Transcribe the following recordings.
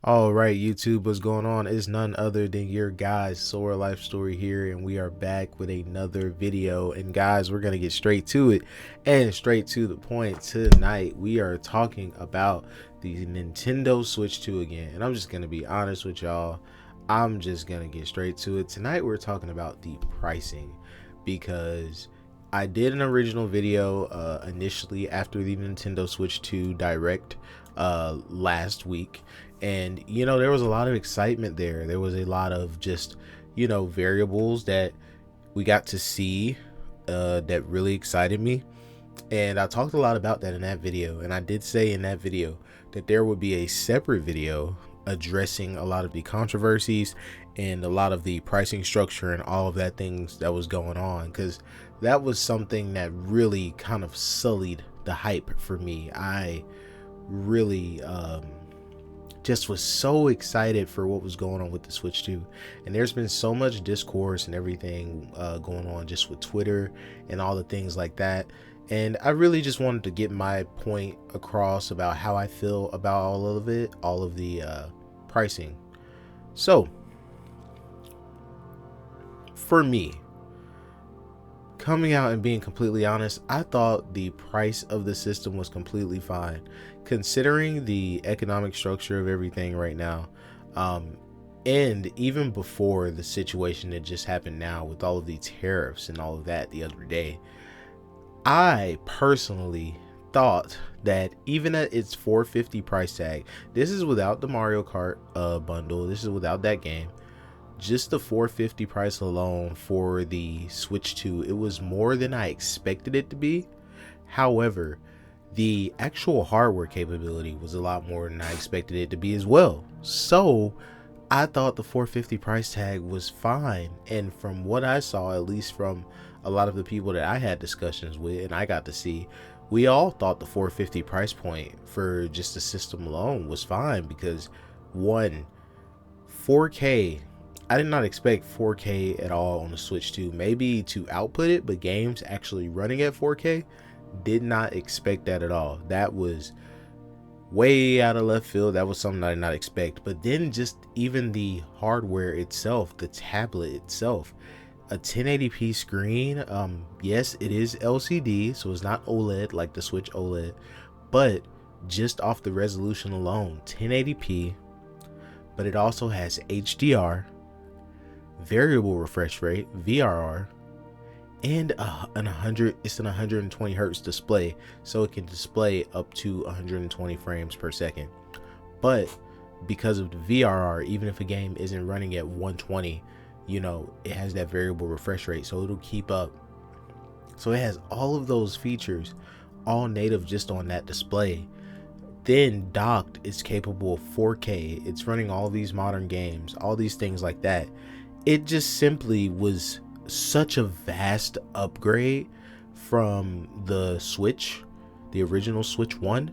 All right, YouTube, what's going on? It's none other than your guys, SoraLifeStory here, and we are back with another video. And guys, we're gonna get straight to it and straight to the point. Tonight, we are talking about the Nintendo Switch 2 again, and I'm just gonna be honest with y'all. I'm just gonna get straight to it. Tonight, we're talking about the pricing because I did an original video initially after the Nintendo Switch 2 Direct last week, and there was a lot of excitement there was a lot of just variables that we got to see that really excited me, and I talked a lot about that in that video. And I did say in that video that there would be a separate video addressing a lot of the controversies and a lot of the pricing structure and all of that things that was going on, because that was something that really kind of sullied the hype for me. I really just was so excited for what was going on with the Switch 2, and there's been so much discourse and everything going on just with Twitter and all the things like that. And I really just wanted to get my point across about how I feel about all of it, all of the pricing. So for me, coming out and being completely honest, I thought the price of the system was completely fine, considering the economic structure of everything right now. And even before the situation that just happened now with all of the tariffs and all of that the other day, I personally thought that even at its $450 price tag, this is without the Mario Kart bundle, this is without that game, just the $450 price alone for the Switch 2, it was more than I expected it to be. However, the actual hardware capability was a lot more than I expected it to be as well. So I thought the $450 price tag was fine. And from what I saw, at least from a lot of the people that I had discussions with and I got to see, we all thought the $450 price point for just the system alone was fine, because one, 4K, I did not expect 4K at all on the Switch 2. Maybe to output it, but games actually running at 4K, did not expect that at all. That was way out of left field. That was something I did not expect. But then just even the hardware itself, the tablet itself, a 1080p screen. Yes, it is LCD, so it's not OLED like the Switch OLED, but just off the resolution alone, 1080p, but it also has HDR, variable refresh rate, VRR, and it's an 120 hertz display, so it can display up to 120 frames per second. But because of the VRR, even if a game isn't running at 120, it has that variable refresh rate, so it'll keep up. So it has all of those features, all native just on that display. Then docked, it's capable of 4K. It's running all these modern games, all these things like that. It just simply was such a vast upgrade from the Switch, the original Switch 1,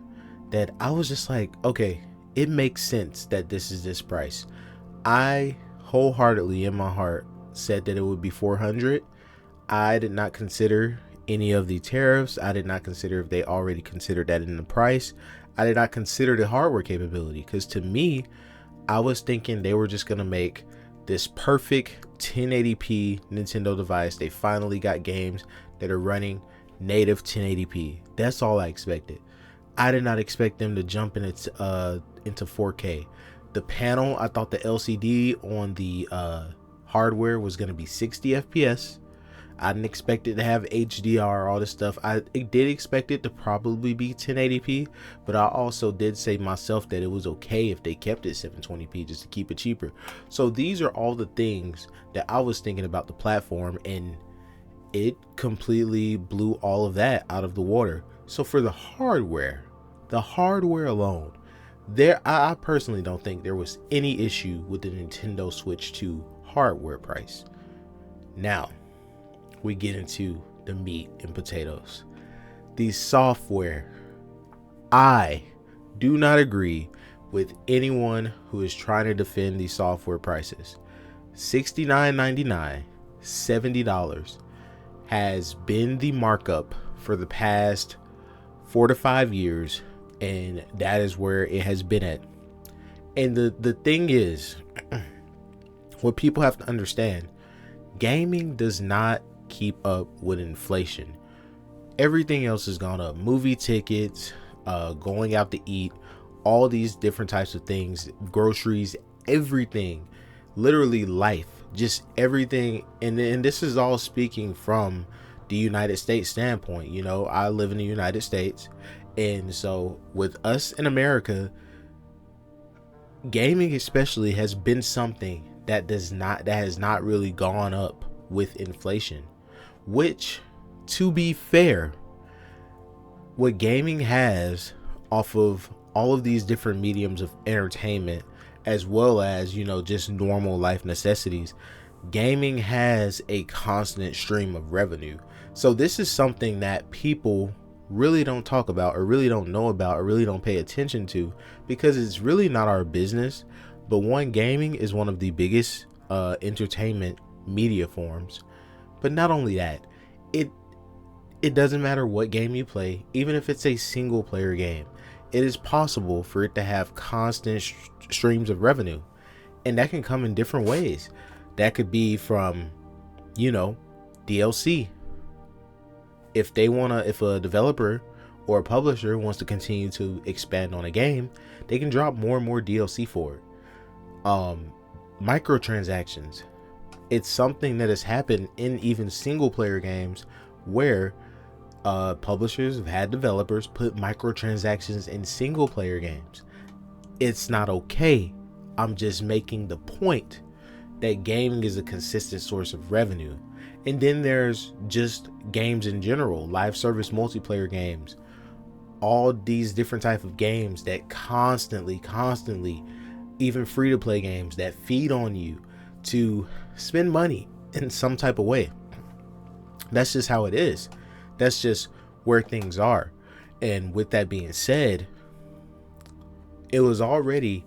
that I was just like, okay, it makes sense that this is this price. I wholeheartedly in my heart said that it would be $400. I did not consider any of the tariffs. I did not consider if they already considered that in the price. I did not consider the hardware capability, because to me, I was thinking they were just gonna make this perfect 1080p Nintendo device. They finally got games that are running native 1080p. That's all I expected. I did not expect them to jump into 4K. The panel, I thought the LCD on the hardware was going to be 60 FPS. I didn't expect it to have HDR, all this stuff. I did expect it to probably be 1080p, but I also did say myself that it was okay if they kept it 720p just to keep it cheaper. So these are all the things that I was thinking about the platform, and it completely blew all of that out of the water. So for the hardware alone, I personally don't think there was any issue with the Nintendo Switch 2 hardware price. Now we get into the meat and potatoes. The software. I do not agree with anyone who is trying to defend these software prices. $69.99, $70 has been the markup for the past 4 to 5 years, and that is where it has been at. And the thing is, what people have to understand, gaming does not keep up with inflation. Everything else has gone up. Movie tickets, going out to eat, all these different types of things, groceries, everything, literally life, just everything. And this is all speaking from the United States standpoint. You know, I live in the United States. And so with us in America, gaming especially has been something that has not really gone up with inflation, which, to be fair, what gaming has off of all of these different mediums of entertainment, as well as, you know, just normal life necessities, gaming has a constant stream of revenue. So this is something that people really don't talk about, or really don't know about, or really don't pay attention to, because it's really not our business. But one, gaming is one of the biggest entertainment media forms. But not only that, it doesn't matter what game you play, even if it's a single player game, it is possible for it to have constant streams of revenue. And that can come in different ways. That could be from, you know, DLC. If a developer or a publisher wants to continue to expand on a game, they can drop more and more DLC for it. Microtransactions. It's something that has happened in even single player games where publishers have had developers put microtransactions in single player games. It's not okay. I'm just making the point that gaming is a consistent source of revenue. And then there's just games in general, live service multiplayer games, all these different type of games that constantly, even free to play games that feed on you to spend money in some type of way. That's just how it is. That's just where things are. And with that being said, it was already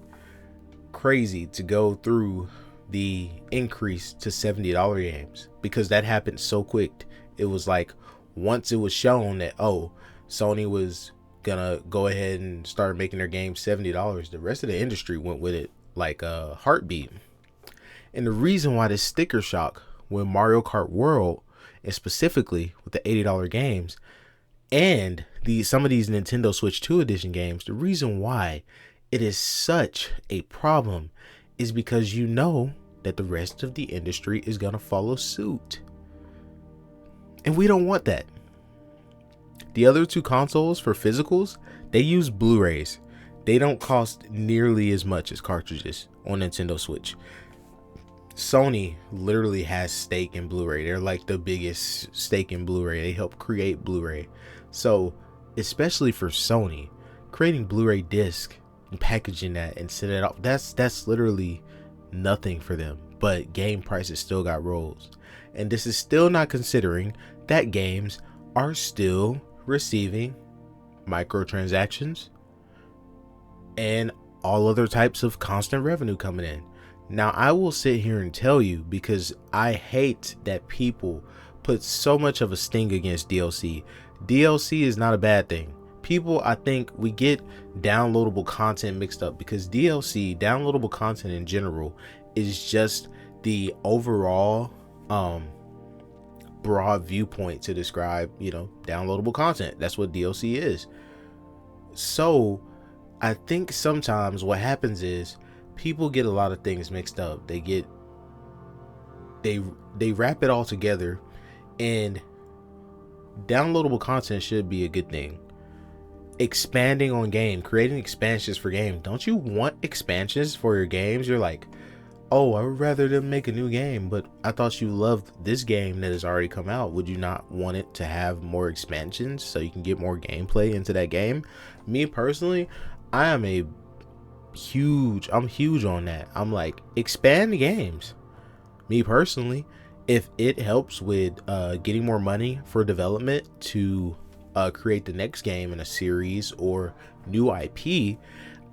crazy to go through the increase to $70 games, because that happened so quick. It was like, once it was shown that, oh, Sony was gonna go ahead and start making their game $70, the rest of the industry went with it like a heartbeat. And the reason why this sticker shock with Mario Kart World, and specifically with the $80 games and some of these Nintendo Switch 2 edition games, the reason why it is such a problem is because you know that the rest of the industry is going to follow suit. And we don't want that. The other two consoles for physicals, they use Blu-rays. They don't cost nearly as much as cartridges on Nintendo Switch. Sony literally has stake in Blu-ray. They're like the biggest stake in Blu-ray. They help create Blu-ray. So, especially for Sony, creating Blu-ray disc and packaging that and sending it off, that's literally nothing for them. But game prices still got rolls. And this is still not considering that games are still receiving microtransactions and all other types of constant revenue coming in. Now, I will sit here and tell you, because I hate that people put so much of a sting against DLC. DLC is not a bad thing. People, I think we get downloadable content mixed up, because DLC, downloadable content in general, is just the overall broad viewpoint to describe, you know, downloadable content. That's what DLC is. So I think sometimes what happens is people get a lot of things mixed up. They wrap it all together, and downloadable content should be a good thing. Expanding on game, creating expansions for game. Don't you want expansions for your games? You're like, oh, I would rather them make a new game, but I thought you loved this game that has already come out. Would you not want it to have more expansions so you can get more gameplay into that game? Me personally, I'm huge on that. I'm like, expand the games. Me personally, if it helps with getting more money for development to create the next game in a series or new IP,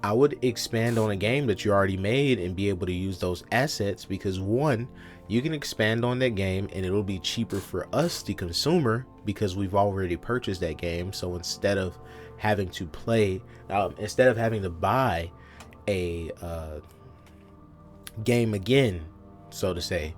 I would expand on a game that you already made and be able to use those assets, because one, you can expand on that game and it'll be cheaper for us, the consumer, because we've already purchased that game. So instead of having to buy a game again, so to say.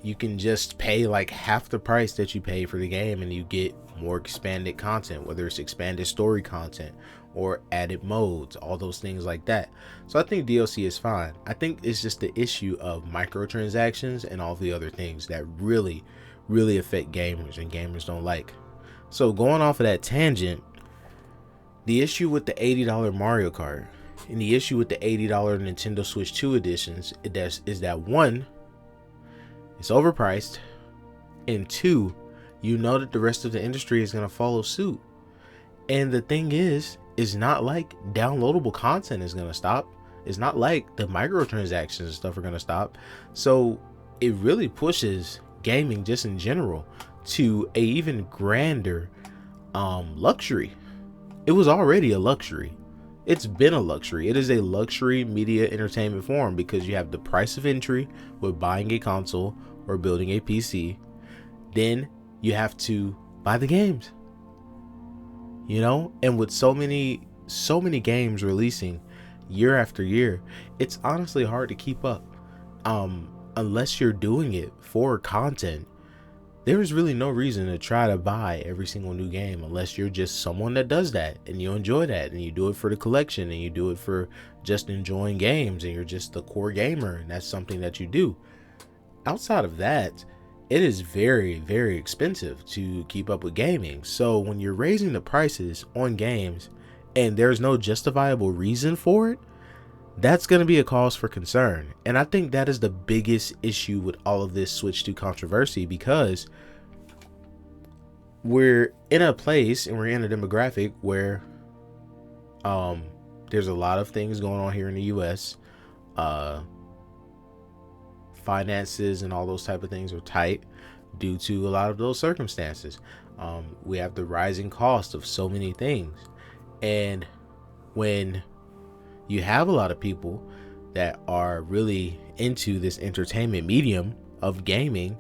You can just pay like half the price that you pay for the game and you get more expanded content, whether it's expanded story content or added modes, all those things like that. So I think DLC is fine. I think it's just the issue of microtransactions and all the other things that really affect gamers and gamers don't like. So going off of that tangent, the issue with the $80 Mario Kart and the issue with the $80 Nintendo Switch 2 editions is that one, it's overpriced, and two, you know that the rest of the industry is going to follow suit. And the thing is, it's not like downloadable content is going to stop. It's not like the microtransactions and stuff are going to stop. So it really pushes gaming just in general to a even grander luxury. It was already a luxury. It's been a luxury. It is a luxury media entertainment form because you have the price of entry with buying a console or building a PC. Then you have to buy the games, you know, and with so many games releasing year after year, it's honestly hard to keep up. Unless you're doing it for content, there is really no reason to try to buy every single new game unless you're just someone that does that and you enjoy that and you do it for the collection and you do it for just enjoying games and you're just the core gamer and that's something that you do. Outside of that, it is very, very expensive to keep up with gaming. So when you're raising the prices on games and there's no justifiable reason for it, that's going to be a cause for concern. And I think that is the biggest issue with all of this Switch 2 controversy, because we're in a place and we're in a demographic where there's a lot of things going on here in the US. Finances and all those type of things are tight due to a lot of those circumstances. We have the rising cost of so many things. And when you have a lot of people that are really into this entertainment medium of gaming,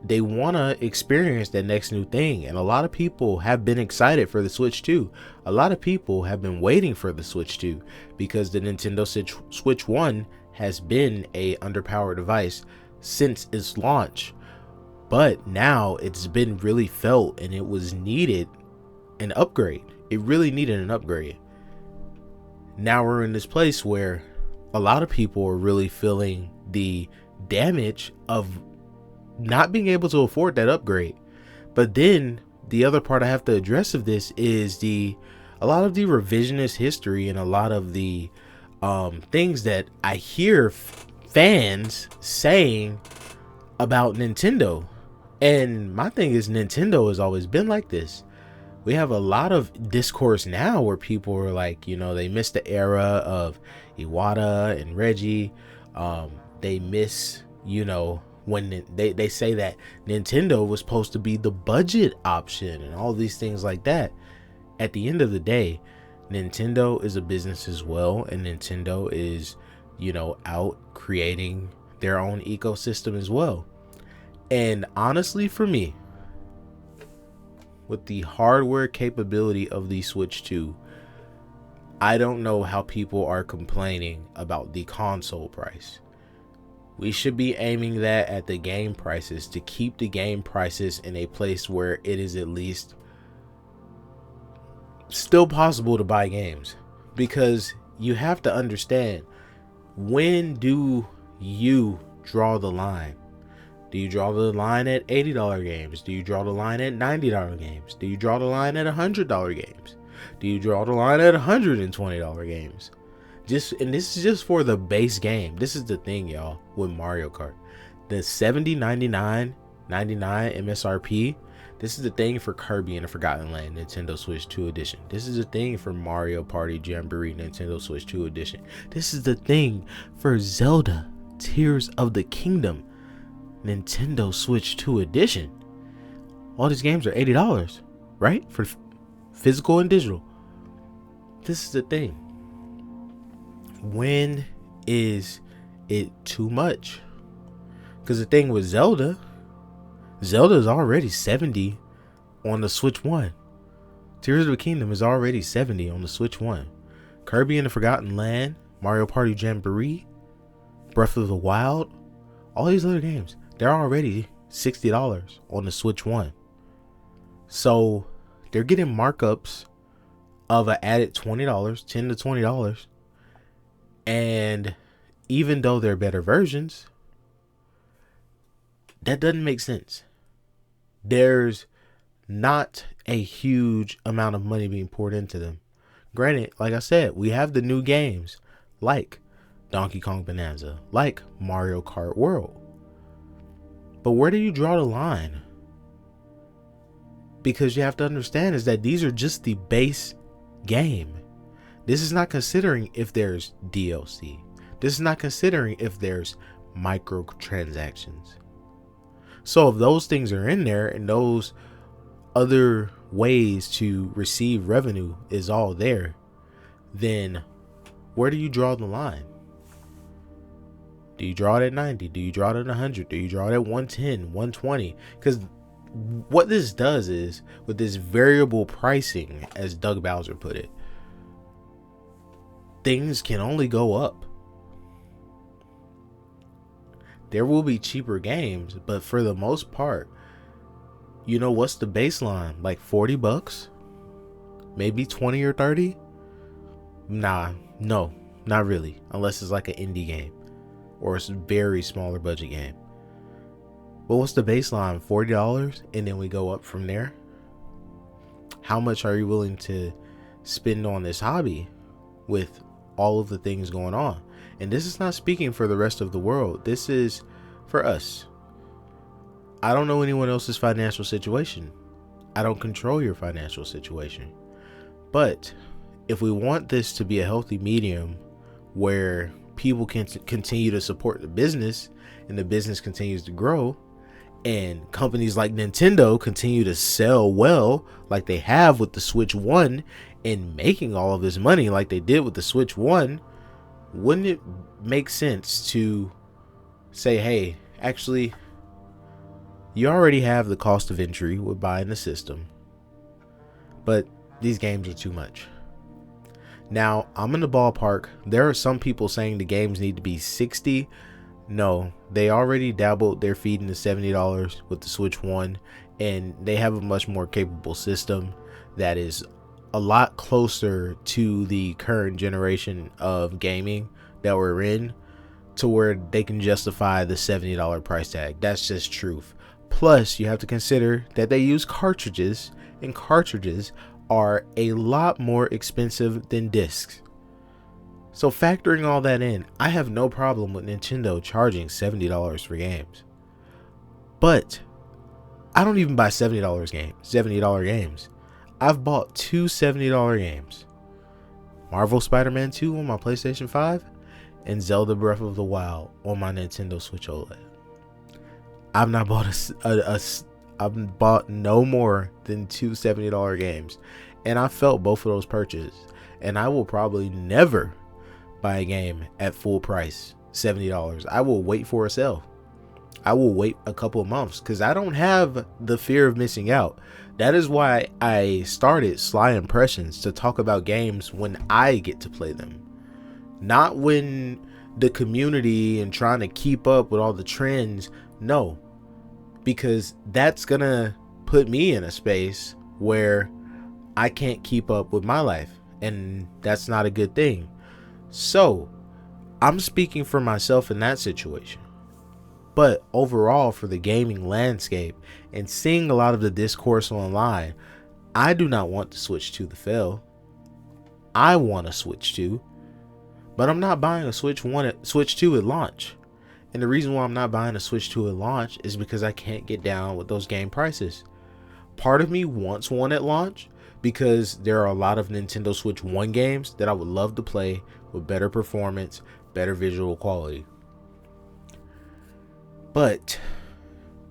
they want to experience that next new thing. And a lot of people have been excited for the Switch 2. A lot of people have been waiting for the Switch 2 because the Nintendo Switch 1 has been a underpowered device since its launch. But now it's been really felt and it was needed an upgrade. It really needed an upgrade. Now we're in this place where a lot of people are really feeling the damage of not being able to afford that upgrade. But then the other part I have to address of this is a lot of the revisionist history and a lot of the things that I hear fans saying about Nintendo. And my thing is, Nintendo has always been like this. We have a lot of discourse now where people are like, you know, they miss the era of Iwata and Reggie. They miss, you know, when they say that Nintendo was supposed to be the budget option and all these things like that. At the end of the day, Nintendo is a business as well, and Nintendo is, you know, out creating their own ecosystem as well. And honestly, for me, with the hardware capability of the Switch 2, I don't know how people are complaining about the console price. We should be aiming that at the game prices to keep the game prices in a place where it is at least still possible to buy games. Because you have to understand, when do you draw the line? Do you draw the line at $80 games? Do you draw the line at $90 games? Do you draw the line at $100 games? Do you draw the line at $120 games? And this is just for the base game. This is the thing, y'all, with Mario Kart. The $70.99 MSRP. This is the thing for Kirby and the Forgotten Land Nintendo Switch 2 Edition. This is the thing for Mario Party Jamboree Nintendo Switch 2 Edition. This is the thing for Zelda Tears of the Kingdom Nintendo Switch 2 Edition. All these games are $80, right? For physical and digital. This is the thing. When is it too much? Because the thing with Zelda is already $70 on the Switch 1. Tears of the Kingdom is already $70 on the Switch 1. Kirby and the Forgotten Land, Mario Party Jamboree, Breath of the Wild, all these other games, they're already $60 on the Switch 1. So they're getting markups of an added $20, $10 to $20. And even though they're better versions, that doesn't make sense. There's not a huge amount of money being poured into them. Granted, like I said, we have the new games like Donkey Kong Bonanza, like Mario Kart World. But where do you draw the line? Because you have to understand is that these are just the base game. This is not considering if there's DLC. This is not considering if there's microtransactions. So if those things are in there and those other ways to receive revenue is all there, then where do you draw the line? Do you draw it at 90? Do you draw it at 100? Do you draw it at 110, 120? Because what this does is, with this variable pricing, as Doug Bowser put it, things can only go up. There will be cheaper games, but for the most part, you know, what's the baseline? Like $40? Maybe 20 or 30? No, not really. Unless it's like an indie game or a very smaller budget game. But what's the baseline? $40, and then we go up from there. How much are you willing to spend on this hobby with all of the things going on? And this is not speaking for the rest of the world. This is for us. I don't know anyone else's financial situation. I don't control your financial situation. But if we want this to be a healthy medium where people can continue to support the business and the business continues to grow, and companies like Nintendo continue to sell well like they have with the Switch 1 and making all of this money like they did with the Switch 1, wouldn't it make sense to say, hey, actually, you already have the cost of entry with buying the system, but these games are too much. Now, I'm in the ballpark. There are some people saying the games need to be $60. No, they already dabbled their feet into $70 with the Switch 1, and they have a much more capable system that is a lot closer to the current generation of gaming that we're in, to where they can justify the $70 price tag. That's just truth. Plus, you have to consider that they use cartridges, and cartridges are a lot more expensive than discs. So factoring all that in, I have no problem with Nintendo charging $70 for games. But I don't even buy $70 games. I've bought two $70 games. Marvel Spider-Man 2 on my PlayStation 5 and Zelda Breath of the Wild on my Nintendo Switch OLED. I've not bought I've bought no more than two $70 games, and I felt both of those purchases, and I will probably never buy a game at full price, $70. I will wait for a sale. I will wait a couple of months because I don't have the fear of missing out. That is why I started Sly Impressions, to talk about games when I get to play them, not when the community and trying to keep up with all the trends. No, because that's gonna put me in a space where I can't keep up with my life, and that's not a good thing. So I'm speaking for myself in that situation. But overall, for the gaming landscape and seeing a lot of the discourse online, I do not want the Switch 2 to fail. I want a Switch 2, but I'm not buying a Switch 2 at launch. And the reason why I'm not buying a Switch 2 at launch is because I can't get down with those game prices. Part of me wants one at launch because there are a lot of Nintendo Switch 1 games that I would love to play with better performance, better visual quality. But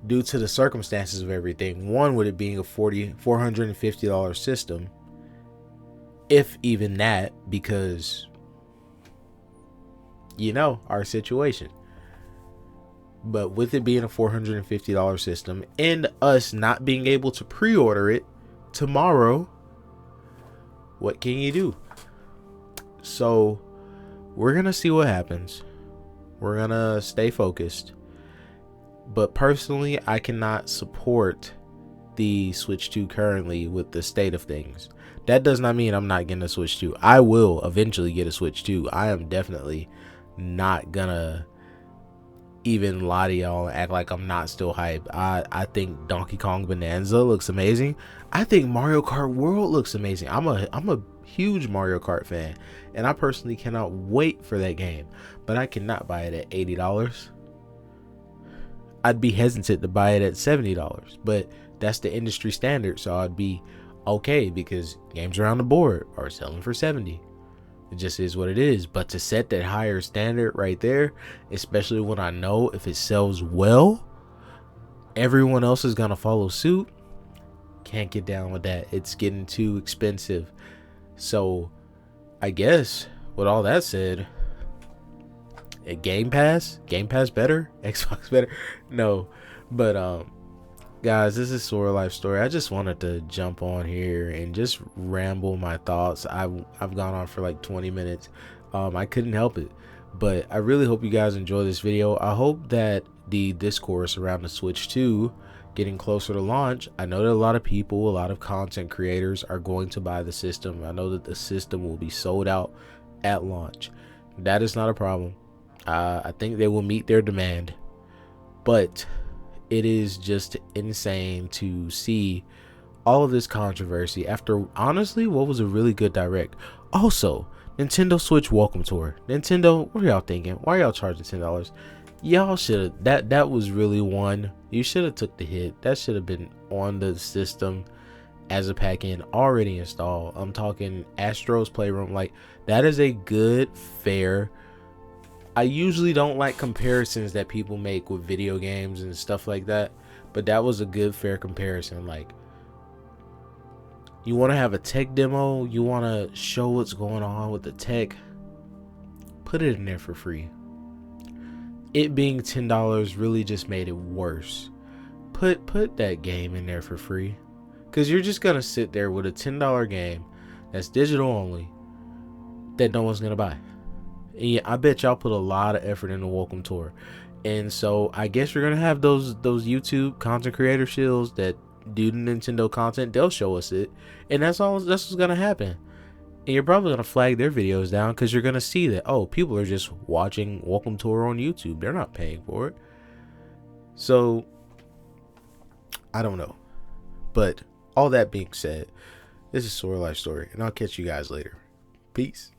due to the circumstances of everything, one, with it being a $450 system, if even that, because, you know, our situation. But with it being a $450 system and us not being able to pre-order it tomorrow, what can you do? So we're gonna see what happens. We're gonna stay focused. But personally, I cannot support the Switch 2 currently with the state of things. That does not mean I'm not getting a Switch 2. I will eventually get a Switch 2. I am definitely not gonna even lie to y'all and act like I'm not still hyped. I think Donkey Kong Bonanza looks amazing. I think Mario Kart World looks amazing. I'm a huge Mario Kart fan, and I personally cannot wait for that game. But I cannot buy it at $80. I'd be hesitant to buy it at $70, but that's the industry standard, so I'd be okay because games around the board are selling for $70. It just is what it is. But to set that higher standard right there, especially when I know if it sells well, everyone else is gonna follow suit. Can't get down with that. It's getting too expensive. So I guess with all that said, Game Pass better, Xbox better. No, but guys, this is SoraLifeStory. I just wanted to jump on here and just ramble my thoughts. I've gone on for like 20 minutes. I couldn't help it, but I really hope you guys enjoy this video. I hope that the discourse around the Switch 2 getting closer to launch, I know that a lot of people, a lot of content creators are going to buy the system. I know that the system will be sold out at launch. That is not a problem. I think they will meet their demand, but it is just insane to see all of this controversy after honestly what was a really good direct. Also, Nintendo Switch welcome tour. Nintendo, what are y'all thinking? Why are y'all charging $10? Y'all should have, that was really one. You should have took the hit. That should have been on the system as a pack-in already installed. I'm talking Astro's Playroom. Like, that is a good, fair. I usually don't like comparisons that people make with video games and stuff like that, but that was a good, fair comparison. Like, you want to have a tech demo, you want to show what's going on with the tech, put it in there for free. It being $10 really just made it worse. Put that game in there for free, because you're just gonna sit there with a $10 game that's digital only that no one's gonna buy. Yeah, I bet y'all put a lot of effort in the welcome tour, and so I guess you're gonna have those YouTube content creator shills that do the Nintendo content. They'll show us it, and that's what's gonna happen. And you're probably gonna flag their videos down because you're gonna see that, oh, people are just watching welcome tour on YouTube. They're not paying for it. So I don't know, but all that being said, this is SoraLifeStory, and I'll catch you guys later. Peace.